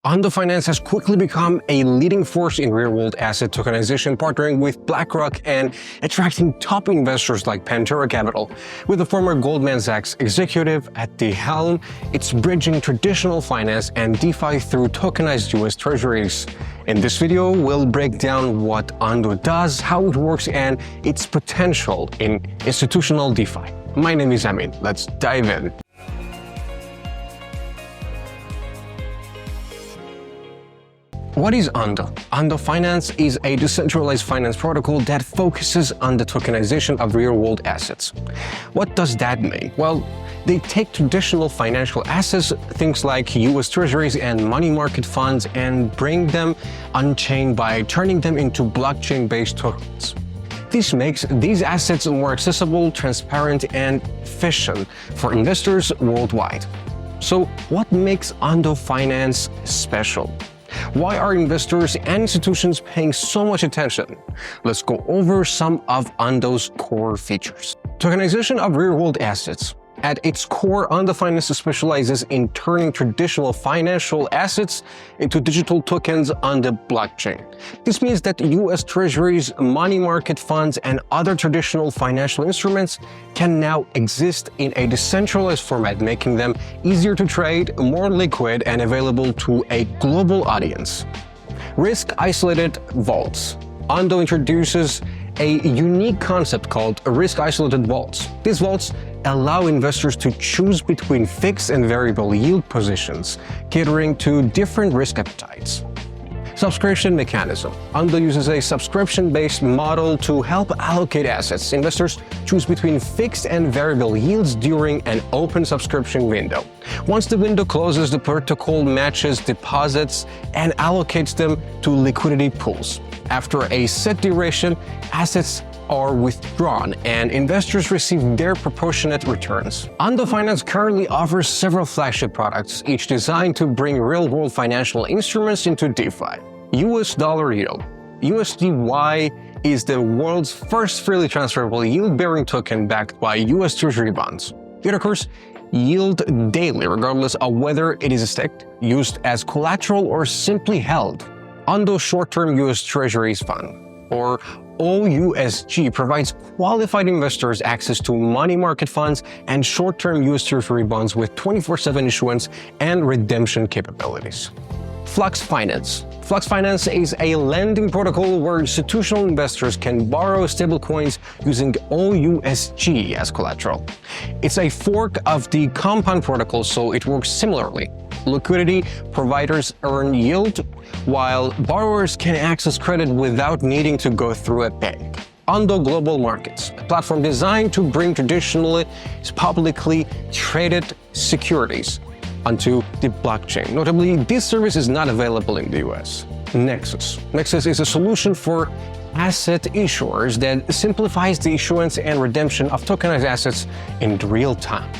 Ondo Finance has quickly become a leading force in real-world asset tokenization, partnering with BlackRock and attracting top investors like Pantera Capital. With the former Goldman Sachs executive at the helm, it's bridging traditional finance and DeFi through tokenized US Treasuries. In this video, we'll break down what Ondo does, how it works, and its potential in institutional DeFi. My name is Amin. Let's dive in. What is Ondo? Ondo Finance is a decentralized finance protocol that focuses on the tokenization of real-world assets. What does that mean? Well, they take traditional financial assets, things like US Treasuries and money market funds, and bring them on-chain by turning them into blockchain-based tokens. This makes these assets more accessible, transparent, and efficient for investors worldwide. So what makes Ondo Finance special? Why are investors and institutions paying so much attention? Let's go over some of Ondo's core features. Tokenization of real-world assets. At its core, Ondo Finance specializes in turning traditional financial assets into digital tokens on the blockchain. This means that US Treasuries, money market funds, and other traditional financial instruments can now exist in a decentralized format, making them easier to trade, more liquid, and available to a global audience. Risk-isolated vaults. Ondo introduces a unique concept called risk-isolated vaults. These vaults allow investors to choose between fixed and variable yield positions, catering to different risk appetites. Subscription mechanism. Ondo uses a subscription-based model to help allocate assets. Investors choose between fixed and variable yields during an open subscription window. Once the window closes, the protocol matches deposits and allocates them to liquidity pools. After a set duration, assets are withdrawn and investors receive their proportionate returns. Ondo Finance currently offers several flagship products, each designed to bring real-world financial instruments into DeFi. US dollar yield. USDY is the world's first freely transferable yield-bearing token backed by US Treasury bonds. It occurs yield daily, regardless of whether it is staked, used as collateral, or simply held. Ondo Short-Term US Treasuries Fund, or OUSG, provides qualified investors access to money market funds and short-term US Treasury bonds with 24/7 issuance and redemption capabilities. Flux Finance. Flux Finance is a lending protocol where institutional investors can borrow stablecoins using OUSG as collateral. It's a fork of the Compound protocol, so it works similarly. Liquidity providers earn yield, while borrowers can access credit without needing to go through a bank. Ondo Global Markets, a platform designed to bring traditionally publicly traded securities onto the blockchain. Notably, this service is not available in the US. Nexus. Nexus is a solution for asset issuers that simplifies the issuance and redemption of tokenized assets in real time.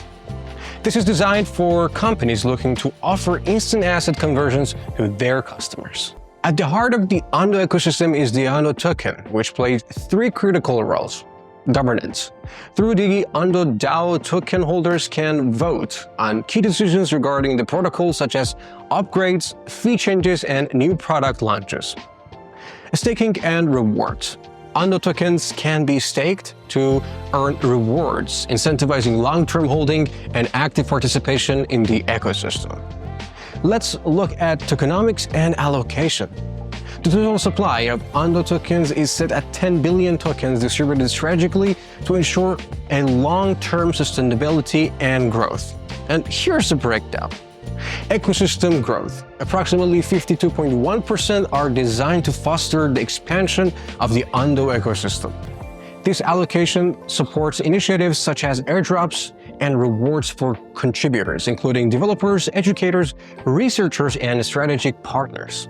This is designed for companies looking to offer instant asset conversions to their customers. At the heart of the Ondo ecosystem is the Ondo token, which plays three critical roles. Governance. Through the Ondo DAO, token holders can vote on key decisions regarding the protocol, such as upgrades, fee changes, and new product launches. Staking and rewards. Ondo tokens can be staked to earn rewards, incentivizing long-term holding and active participation in the ecosystem. Let's look at tokenomics and allocation. The total supply of Ondo tokens is set at 10 billion tokens distributed strategically to ensure a long-term sustainability and growth. And here's the breakdown. Ecosystem growth. Approximately 52.1% are designed to foster the expansion of the Ondo ecosystem. This allocation supports initiatives such as airdrops and rewards for contributors, including developers, educators, researchers, and strategic partners.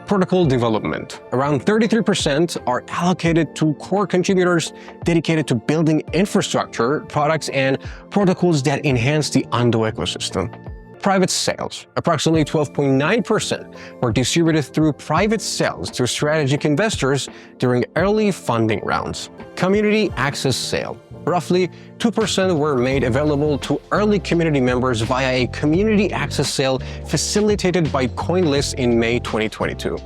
Protocol development. Around 33% are allocated to core contributors dedicated to building infrastructure, products, and protocols that enhance the Ondo ecosystem. Private sales. Approximately 12.9% were distributed through private sales to strategic investors during early funding rounds. Community access sale. Roughly 2% were made available to early community members via a community access sale facilitated by CoinList in May 2022.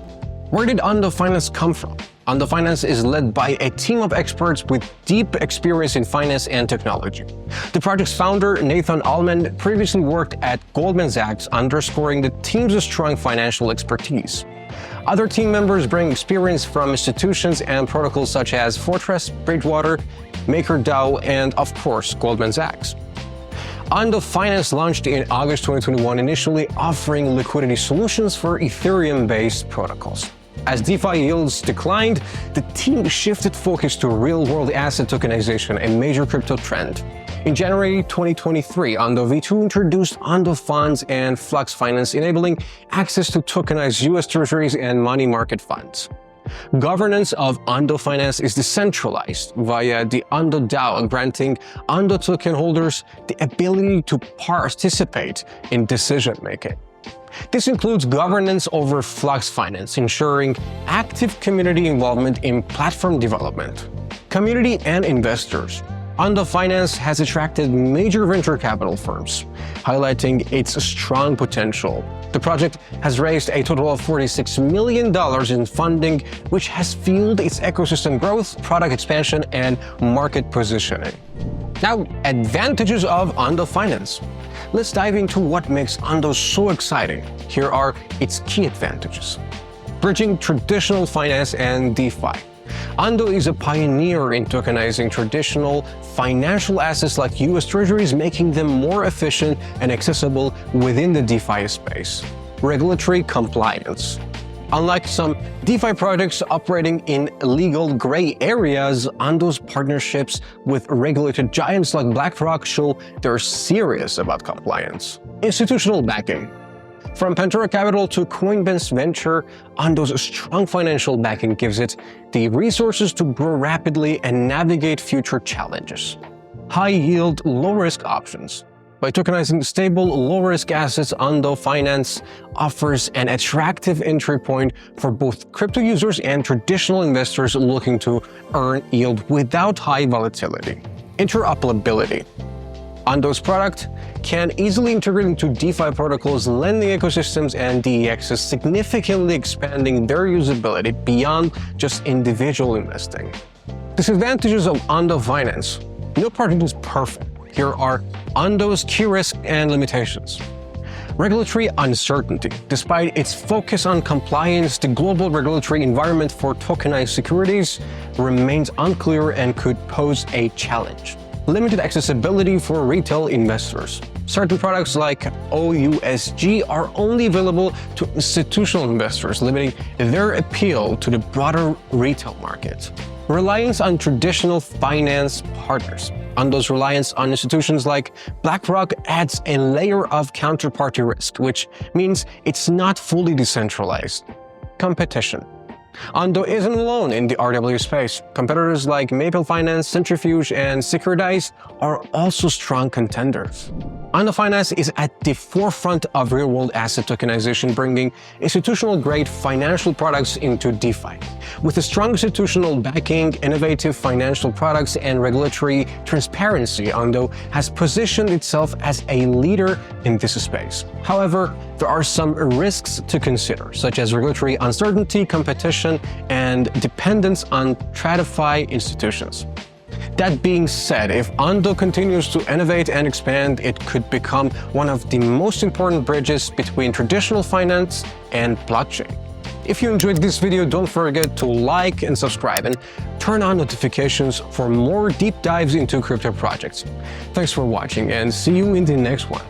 Where did Ondo Finance come from? Ondo Finance is led by a team of experts with deep experience in finance and technology. The project's founder, Nathan Allman, previously worked at Goldman Sachs, underscoring the team's strong financial expertise. Other team members bring experience from institutions and protocols such as Fortress, Bridgewater, MakerDAO, and of course, Goldman Sachs. Ondo Finance launched in August 2021, initially offering liquidity solutions for Ethereum-based protocols. As DeFi yields declined, the team shifted focus to real-world asset tokenization, a major crypto trend. In January 2023, Ondo V2 introduced Ondo Funds and Flux Finance, enabling access to tokenized US Treasuries and money market funds. Governance of Ondo Finance is decentralized via the Ondo DAO, granting Ondo token holders the ability to participate in decision-making. This includes governance over Flux Finance, ensuring active community involvement in platform development. Community and investors. Ondo Finance has attracted major venture capital firms, highlighting its strong potential. The project has raised a total of $46 million in funding, which has fueled its ecosystem growth, product expansion, and market positioning. Now, advantages of Ondo Finance. Let's dive into what makes Ondo so exciting. Here are its key advantages. Bridging traditional finance and DeFi. Ondo is a pioneer in tokenizing traditional financial assets like US Treasuries, making them more efficient and accessible within the DeFi space. Regulatory compliance. Unlike some DeFi projects operating in legal gray areas, Ondo's partnerships with regulated giants like BlackRock show they're serious about compliance. Institutional backing. From Pantera Capital to Coinbase Venture, Ondo's strong financial backing gives it the resources to grow rapidly and navigate future challenges. High-yield, low-risk options. By tokenizing stable, low-risk assets, Ondo Finance offers an attractive entry point for both crypto users and traditional investors looking to earn yield without high volatility. Interoperability. Ondo's product can easily integrate into DeFi protocols, lending ecosystems, and DEXs, significantly expanding their usability beyond just individual investing. Disadvantages of Ondo Finance. No project is perfect. Here are Ondo's key risks and limitations. Regulatory uncertainty. Despite its focus on compliance, the global regulatory environment for tokenized securities remains unclear and could pose a challenge. Limited accessibility for retail investors. Certain products like OUSG are only available to institutional investors, limiting their appeal to the broader retail market. Reliance on traditional finance partners. Ondo's reliance on institutions like BlackRock adds a layer of counterparty risk, which means it's not fully decentralized. Competition. Ondo isn't alone in the RW space. Competitors like Maple Finance, Centrifuge, and Securitize are also strong contenders. Ondo Finance is at the forefront of real-world asset tokenization, bringing institutional-grade financial products into DeFi. With a strong institutional backing, innovative financial products, and regulatory transparency, Ondo has positioned itself as a leader in this space. However, there are some risks to consider, such as regulatory uncertainty, competition, and dependence on TradFi institutions. That being said, if Ondo continues to innovate and expand, it could become one of the most important bridges between traditional finance and blockchain. If you enjoyed this video, don't forget to like and subscribe and turn on notifications for more deep dives into crypto projects. Thanks for watching and see you in the next one.